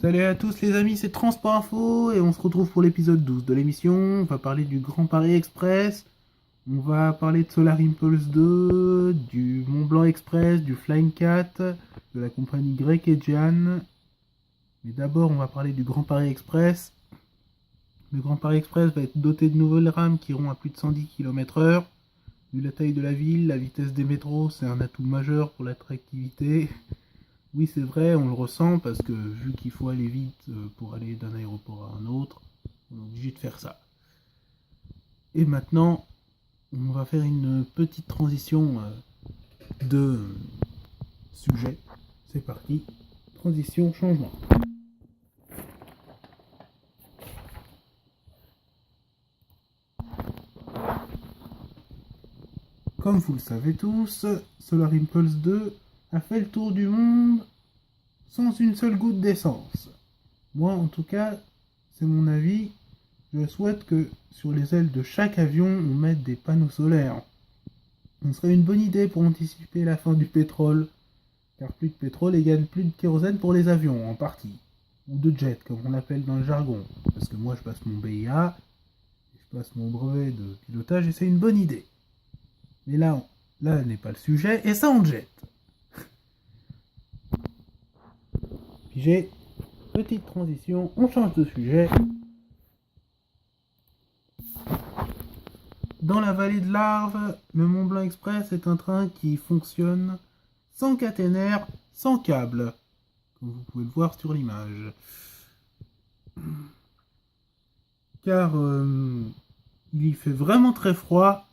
Salut à tous les amis, c'est Transport Info et on se retrouve pour l'épisode 12 de l'émission. On va parler du Grand Paris Express, on va parler de Solar Impulse 2, du Mont Blanc Express, du Flying Cat, de la compagnie Grec et Jan. Mais d'abord on va parler du Grand Paris Express. Le Grand Paris Express va être doté de nouvelles rames qui iront à plus de 110 km/h. Vu la taille de la ville, la vitesse des métros, c'est un atout majeur pour l'attractivité. Oui, c'est vrai, on le ressent parce que vu qu'il faut aller vite pour aller d'un aéroport à un autre, on est obligé de faire ça. Et maintenant, on va faire une petite transition de sujet. C'est parti. Transition, changement. Comme vous le savez tous, Solar Impulse 2 a fait le tour du monde sans une seule goutte d'essence. Moi, en tout cas, c'est mon avis. Je souhaite que sur les ailes de chaque avion, on mette des panneaux solaires. Ce serait une bonne idée pour anticiper la fin du pétrole, car plus de pétrole égale plus de kérosène pour les avions, en partie. Ou de jet, comme on l'appelle dans le jargon. Parce que moi, je passe mon BIA, je passe mon brevet de pilotage, et c'est une bonne idée. Mais là n'est pas le sujet, et ça, on jette. Pigé, petite transition, on change de sujet. Dans la vallée de l'Arve, le Mont Blanc Express est un train qui fonctionne sans caténaire, sans câble, comme vous pouvez le voir sur l'image. Car il y fait vraiment très froid,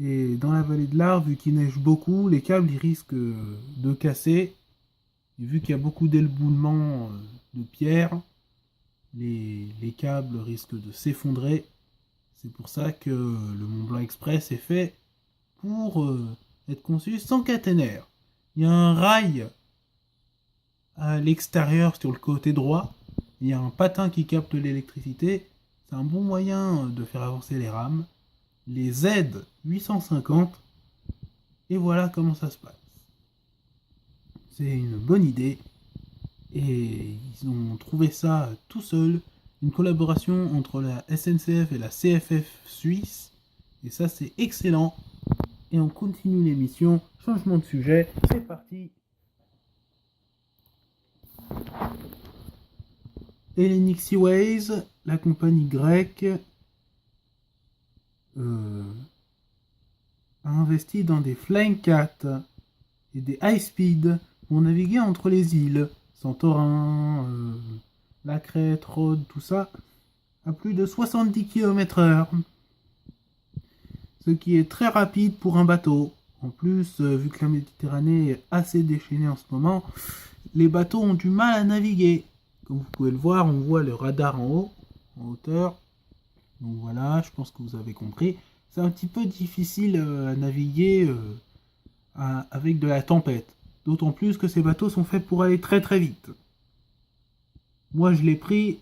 et dans la vallée de l'Arve, vu qu'il neige beaucoup, les câbles ils risquent de casser. Et vu qu'il y a beaucoup d'éboulements de pierre, les câbles risquent de s'effondrer. C'est pour ça que le Mont Blanc Express est fait pour être conçu sans caténaire. Il y a un rail à l'extérieur sur le côté droit. Il y a un patin qui capte l'électricité. C'est un bon moyen de faire avancer les rames. Les Z850. Et voilà comment ça se passe. C'est une bonne idée. Et ils ont trouvé ça tout seuls. Une collaboration entre la SNCF et la CFF suisse. Et ça, c'est excellent. Et on continue l'émission. Changement de sujet. C'est parti. Hellenic Seaways, la compagnie grecque, a investi dans des Flying Cat et des High Speed pour naviguer entre les îles. Santorin, la Crète, Rhodes, tout ça, à plus de 70 km/h. Ce qui est très rapide pour un bateau. En plus, vu que la Méditerranée est assez déchaînée en ce moment, les bateaux ont du mal à naviguer. Comme vous pouvez le voir, on voit le radar en haut, en hauteur. Donc voilà, je pense que vous avez compris. C'est un petit peu difficile à naviguer avec de la tempête. D'autant plus que ces bateaux sont faits pour aller très très vite. Moi je l'ai pris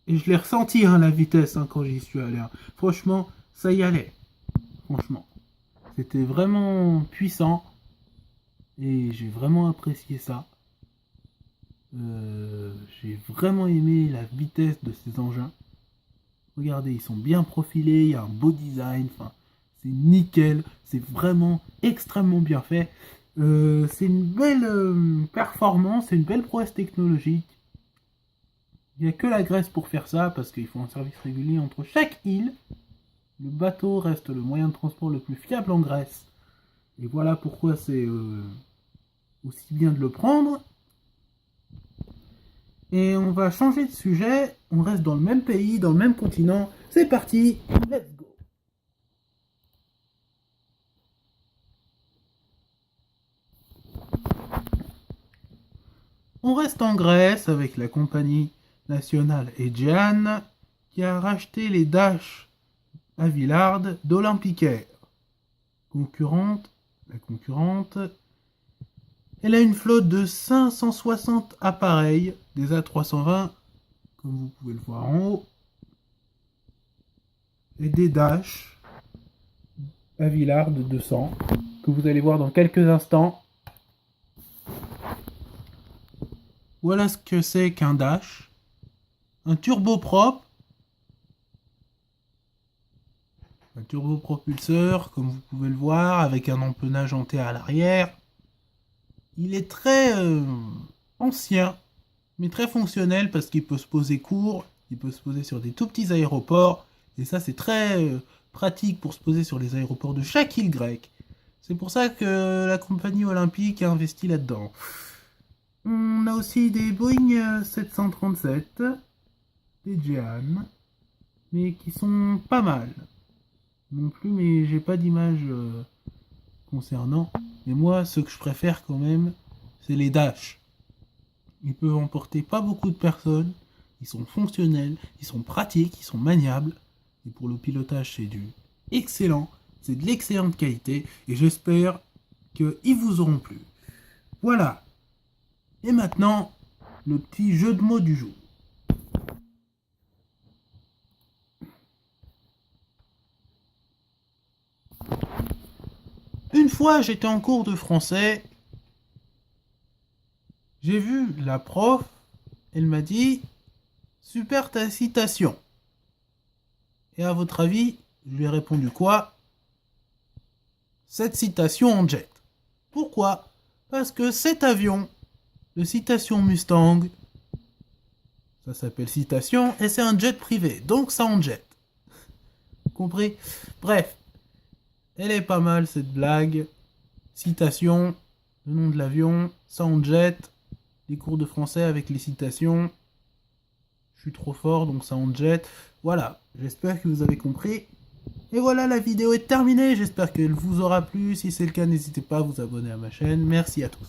et je l'ai ressenti la vitesse quand j'y suis allé. Franchement, ça y allait. Franchement. C'était vraiment puissant. Et j'ai vraiment apprécié ça. J'ai vraiment aimé la vitesse de ces engins. Regardez, ils sont bien profilés, il y a un beau design, enfin, c'est nickel, c'est vraiment extrêmement bien fait. C'est une belle performance, c'est une belle prouesse technologique. Il n'y a que la Grèce pour faire ça, parce qu'il faut un service régulier entre chaque île. Le bateau reste le moyen de transport le plus fiable en Grèce. Et voilà pourquoi c'est aussi bien de le prendre. Et on va changer de sujet, on reste dans le même pays, dans le même continent. C'est parti, let's go. On reste en Grèce avec la compagnie nationale Aegean qui a racheté les Dash à Villard d'Olympic Air. La concurrente, elle a une flotte de 560 appareils, des A320, comme vous pouvez le voir en haut, et des Dash à Villard de 200, que vous allez voir dans quelques instants. Voilà ce que c'est qu'un dash. Un turbopropre. Un turbopropulseur, comme vous pouvez le voir, avec un empennage en T à l'arrière. Il est très ancien, mais très fonctionnel parce qu'il peut se poser court, il peut se poser sur des tout petits aéroports, et ça c'est très pratique pour se poser sur les aéroports de chaque île grecque. C'est pour ça que la compagnie olympique a investi là-dedans. On a aussi des Boeing 737, des Jehan, mais qui sont pas mal. Non plus, mais j'ai pas d'image concernant. Mais moi, ce que je préfère quand même, c'est les Dash. Ils peuvent emporter pas beaucoup de personnes, ils sont fonctionnels, ils sont pratiques, ils sont maniables. Et pour le pilotage, c'est du excellent, c'est de l'excellente qualité, et j'espère qu'ils vous auront plu. Voilà. Et maintenant, le petit jeu de mots du jour. Une fois, j'étais en cours de français. J'ai vu la prof. Elle m'a dit « Super ta citation ». Et à votre avis, je lui ai répondu quoi? Cette citation en jet. Pourquoi? Parce que cet avion, de citation Mustang, ça s'appelle citation, et c'est un jet privé, donc ça en jet. Compris? Bref, elle est pas mal cette blague. Citation, le nom de l'avion, ça en jet, les cours de français avec les citations. Je suis trop fort, donc ça en jet. Voilà, j'espère que vous avez compris. Et voilà, la vidéo est terminée. J'espère qu'elle vous aura plu. Si c'est le cas, n'hésitez pas à vous abonner à ma chaîne. Merci à tous.